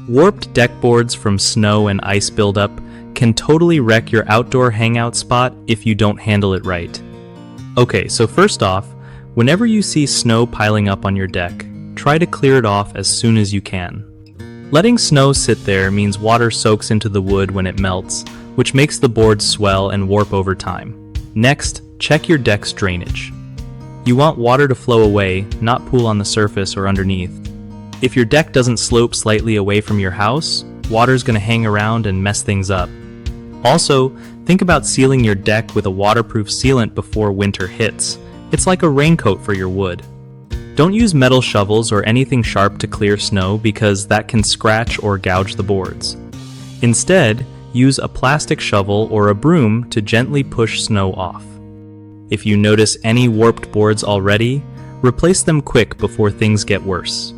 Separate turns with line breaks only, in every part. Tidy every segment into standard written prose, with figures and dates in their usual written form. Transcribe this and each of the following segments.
Warped deck boards from snow and ice buildup can totally wreck your outdoor hangout spot if you don't handle it right. Okay, so first off, whenever you see snow piling up on your deck, try to clear it off as soon as you can. Letting snow sit there means water soaks into the wood when it melts, which makes the boards swell and warp over time. Next, check your deck's drainage. You want water to flow away, not pool on the surface or underneath. If your deck doesn't slope slightly away from your house, water's going to hang around and mess things up. Also, think about sealing your deck with a waterproof sealant before winter hits. It's like a raincoat for your wood. Don't use metal shovels or anything sharp to clear snow because that can scratch or gouge the boards. Instead, use a plastic shovel or a broom to gently push snow off. If you notice any warped boards already, replace them quick before things get worse.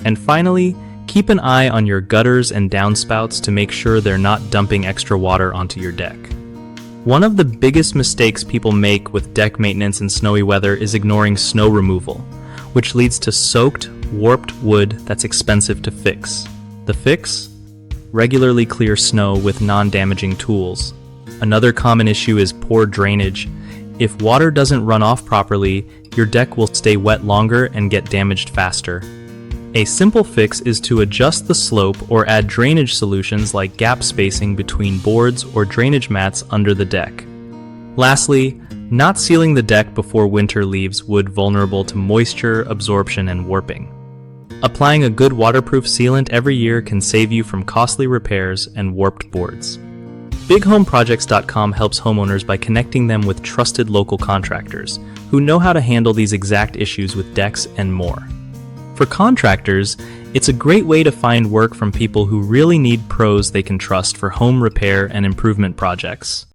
And finally, keep an eye on your gutters and downspouts to make sure they're not dumping extra water onto your deck. One of the biggest mistakes people make with deck maintenance in snowy weather is ignoring snow removal, which leads to soaked, warped wood that's expensive to fix. The fix? Regularly clear snow with non-damaging tools. Another common issue is poor drainage. If water doesn't run off properly, your deck will stay wet longer and get damaged faster. A simple fix is to adjust the slope or add drainage solutions like gap spacing between boards or drainage mats under the deck. Lastly, not sealing the deck before winter leaves wood vulnerable to moisture, absorption, and warping. Applying a good waterproof sealant every year can save you from costly repairs and warped boards. BigHomeProjects.com helps homeowners by connecting them with trusted local contractors who know how to handle these exact issues with decks and more. For contractors, it's a great way to find work from people who really need pros they can trust for home repair and improvement projects.